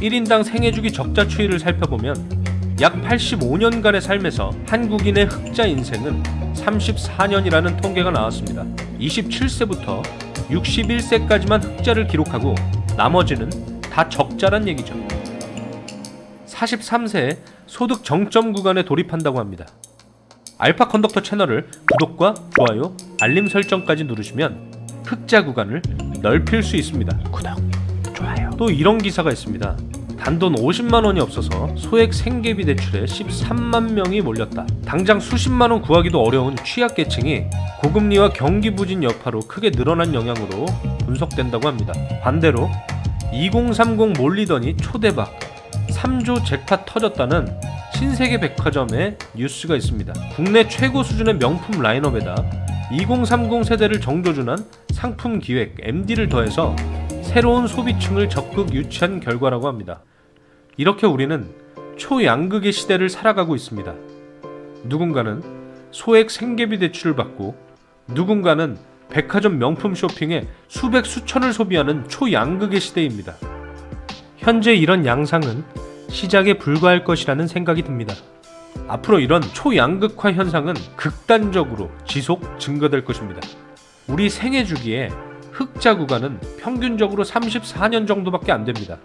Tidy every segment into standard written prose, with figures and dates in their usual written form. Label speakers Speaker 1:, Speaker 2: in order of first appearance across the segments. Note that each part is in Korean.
Speaker 1: 1인당 생애주기 적자 추이를 살펴보면 약 85년간의 삶에서 한국인의 흑자 인생은 34년이라는 통계가 나왔습니다. 27세부터 61세까지만 흑자를 기록하고 나머지는 다 적자란 얘기죠. 43세에 소득 정점 구간에 돌입한다고 합니다. 알파 컨덕터 채널을 구독과 좋아요, 알림 설정까지 누르시면 흑자 구간을 넓힐 수 있습니다. 구독, 좋아요. 또 이런 기사가 있습니다. 단돈 50만원이 없어서 소액 생계비 대출에 13만 명이 몰렸다. 당장 수십만원 구하기도 어려운 취약계층이 고금리와 경기 부진 여파로 크게 늘어난 영향으로 분석된다고 합니다. 반대로 2030 몰리더니 초대박, 3조 잭팟 터졌다는 신세계 백화점의 뉴스가 있습니다. 국내 최고 수준의 명품 라인업에다 2030 세대를 정조준한 상품 기획 MD를 더해서 새로운 소비층을 적극 유치한 결과라고 합니다. 이렇게 우리는 초양극의 시대를 살아가고 있습니다. 누군가는 소액 생계비 대출을 받고 누군가는 백화점 명품 쇼핑에 수백 수천을 소비하는 초양극의 시대입니다. 현재 이런 양상은 시작에 불과할 것이라는 생각이 듭니다. 앞으로 이런 초양극화 현상은 극단적으로 지속 증가될 것입니다. 우리 생애 주기에 흑자 구간은 평균적으로 34년 정도밖에 안 됩니다.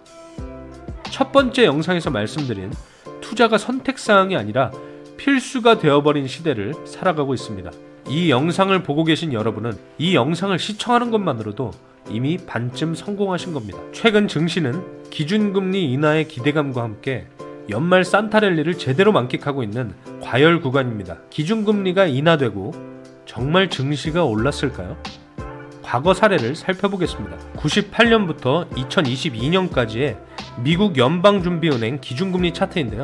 Speaker 1: 첫 번째 영상에서 말씀드린 투자가 선택사항이 아니라 필수가 되어버린 시대를 살아가고 있습니다. 이 영상을 보고 계신 여러분은 이 영상을 시청하는 것만으로도 이미 반쯤 성공하신 겁니다. 최근 증시는 기준금리 인하의 기대감과 함께 연말 산타랠리를 제대로 만끽하고 있는 과열 구간입니다. 기준금리가 인하되고 정말 증시가 올랐을까요? 과거 사례를 살펴보겠습니다. 98년부터 2022년까지의 미국 연방준비은행 기준금리 차트인데요.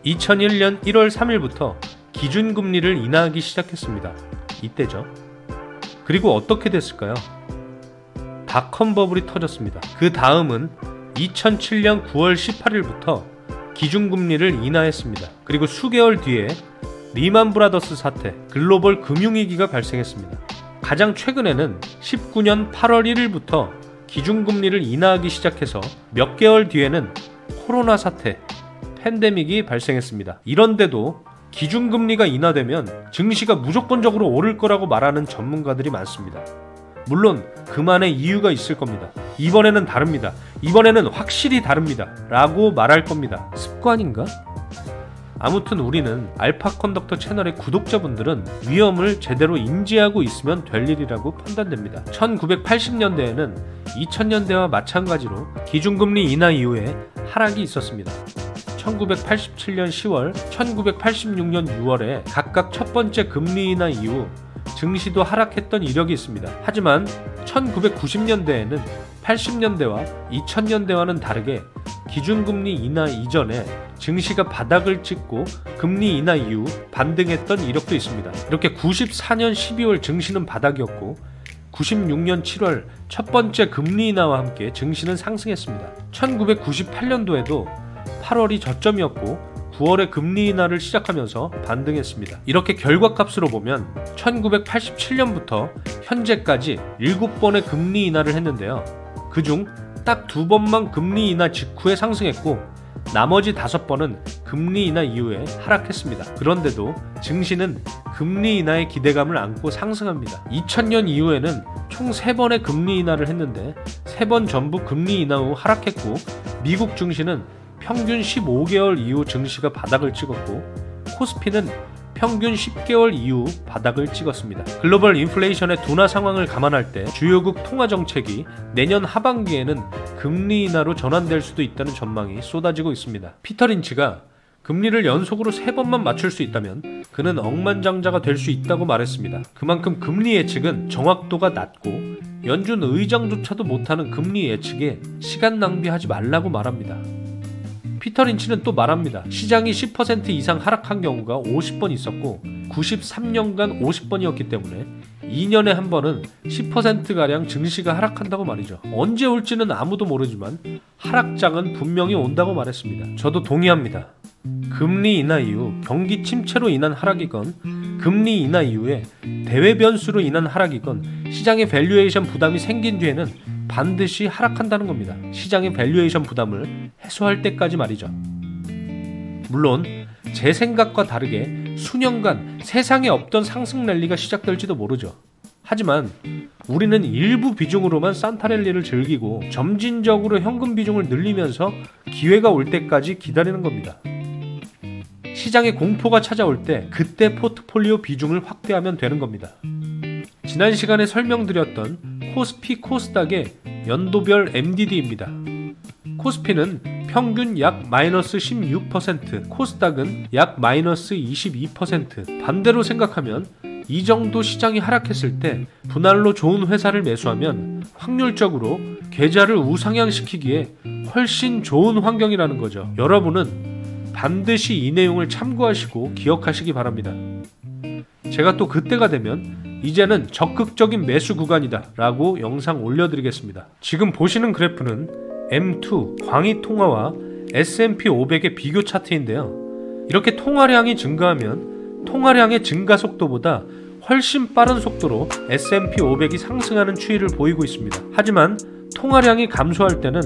Speaker 1: 2001년 1월 3일부터 기준금리를 인하하기 시작했습니다. 이때죠. 그리고 어떻게 됐을까요? 닷컴 버블이 터졌습니다. 그 다음은 2007년 9월 18일부터 기준금리를 인하했습니다. 그리고 수개월 뒤에 리만 브라더스 사태, 글로벌 금융위기가 발생했습니다. 가장 최근에는 19년 8월 1일부터 기준금리를 인하하기 시작해서 몇 개월 뒤에는 코로나 사태, 팬데믹이 발생했습니다. 이런데도 기준금리가 인하되면 증시가 무조건적으로 오를 거라고 말하는 전문가들이 많습니다. 물론 그만의 이유가 있을 겁니다. 이번에는 다릅니다. 이번에는 확실히 다릅니다. 라고 말할 겁니다. 습관인가? 아무튼 우리는 알파 컨덕터 채널의 구독자분들은 위험을 제대로 인지하고 있으면 될 일이라고 판단됩니다. 1980년대에는 2000년대와 마찬가지로 기준금리 인하 이후에 하락이 있었습니다. 1987년 10월, 1986년 6월에 각각 첫 번째 금리 인하 이후 증시도 하락했던 이력이 있습니다. 하지만 1990년대에는 80년대와 2000년대와는 다르게 기준금리 인하 이전에 증시가 바닥을 찍고 금리 인하 이후 반등했던 이력도 있습니다. 이렇게 94년 12월 증시는 바닥이었고 96년 7월 첫 번째 금리 인하와 함께 증시는 상승했습니다. 1998년도에도 8월이 저점이었고 9월에 금리 인하를 시작하면서 반등했습니다. 이렇게 결과값으로 보면 1987년부터 현재까지 7번의 금리 인하를 했는데요. 그중 딱 2번만 금리 인하 직후에 상승했고 나머지 5번은 금리 인하 이후에 하락했습니다. 그런데도 증시는 금리 인하의 기대감을 안고 상승합니다. 2000년 이후에는 총 3번의 금리 인하를 했는데 3번 전부 금리 인하 후 하락했고 미국 증시는 평균 15개월 이후 증시가 바닥을 찍었고 코스피는 평균 10개월 이후 바닥을 찍었습니다. 글로벌 인플레이션의 둔화 상황을 감안할 때 주요국 통화정책이 내년 하반기에는 금리 인하로 전환될 수도 있다는 전망이 쏟아지고 있습니다. 피터 린치가 금리를 연속으로 3번만 맞출 수 있다면 그는 억만장자가 될 수 있다고 말했습니다. 그만큼 금리 예측은 정확도가 낮고 연준 의장조차도 못하는 금리 예측에 시간 낭비하지 말라고 말합니다. 피터 린치는 또 말합니다. 시장이 10% 이상 하락한 경우가 50번 있었고 93년간 50번이었기 때문에 2년에 한 번은 10%가량 증시가 하락한다고 말이죠. 언제 올지는 아무도 모르지만 하락장은 분명히 온다고 말했습니다. 저도 동의합니다. 금리 인하 이후 경기 침체로 인한 하락이건 금리 인하 이후에 대외 변수로 인한 하락이건 시장의 밸류에이션 부담이 생긴 뒤에는 반드시 하락한다는 겁니다. 시장의 밸류에이션 부담을 해소할 때까지 말이죠. 물론 제 생각과 다르게 수년간 세상에 없던 상승 랠리가 시작될지도 모르죠. 하지만 우리는 일부 비중으로만 산타 랠리를 즐기고 점진적으로 현금 비중을 늘리면서 기회가 올 때까지 기다리는 겁니다. 시장에 공포가 찾아올 때 그때 포트폴리오 비중을 확대하면 되는 겁니다. 지난 시간에 설명드렸던 코스피 코스닥의 연도별 MDD입니다. 코스피는 평균 약 마이너스 16%, 코스닥은 약 마이너스 22%. 반대로 생각하면 이 정도 시장이 하락했을 때 분할로 좋은 회사를 매수하면 확률적으로 계좌를 우상향시키기에 훨씬 좋은 환경이라는 거죠. 여러분은 반드시 이 내용을 참고하시고 기억하시기 바랍니다. 제가 또 그때가 되면 이제는 적극적인 매수 구간이다 라고 영상 올려드리겠습니다. 지금 보시는 그래프는 M2 광희 통화와 S&P 500의 비교 차트인데요. 이렇게 통화량이 증가하면 통화량의 증가 속도보다 훨씬 빠른 속도로 S&P 500이 상승하는 추이를 보이고 있습니다. 하지만 통화량이 감소할 때는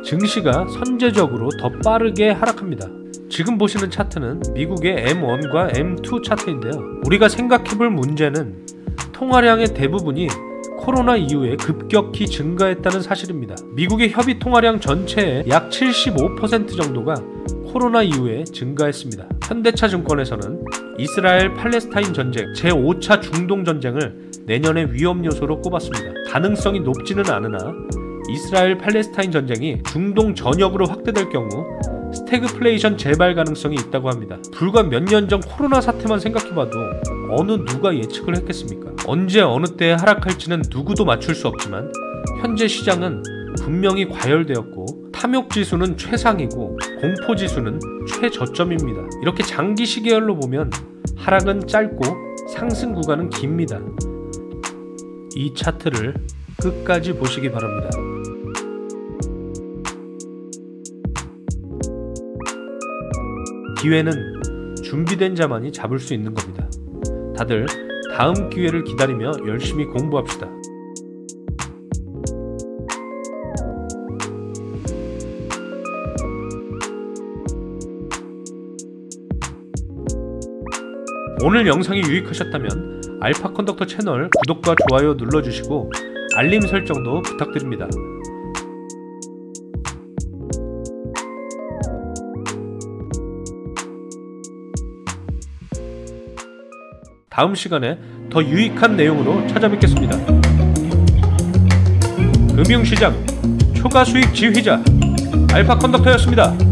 Speaker 1: 증시가 선제적으로 더 빠르게 하락합니다. 지금 보시는 차트는 미국의 M1과 M2 차트인데요. 우리가 생각해볼 문제는 통화량의 대부분이 코로나 이후에 급격히 증가했다는 사실입니다. 미국의 협의 통화량 전체의 약 75% 정도가 코로나 이후에 증가했습니다. 현대차증권에서는 이스라엘 팔레스타인 전쟁, 제5차 중동 전쟁을 내년의 위험 요소로 꼽았습니다. 가능성이 높지는 않으나 이스라엘 팔레스타인 전쟁이 중동 전역으로 확대될 경우 스태그플레이션 재발 가능성이 있다고 합니다. 불과 몇 년 전 코로나 사태만 생각해봐도 어느 누가 예측을 했겠습니까? 언제 어느 때에 하락할지는 누구도 맞출 수 없지만 현재 시장은 분명히 과열되었고 탐욕지수는 최상이고 공포지수는 최저점입니다. 이렇게 장기 시계열로 보면 하락은 짧고 상승 구간은 깁니다. 이 차트를 끝까지 보시기 바랍니다. 기회는 준비된 자만이 잡을 수 있는 겁니다. 다들 다음 기회를 기다리며 열심히 공부합시다. 오늘 영상이 유익하셨다면 알파 컨덕터 채널 구독과 좋아요 눌러주시고 알림 설정도 부탁드립니다. 다음 시간에 더 유익한 내용으로 찾아뵙겠습니다. 금융시장 초과수익 지휘자 알파 컨덕터였습니다.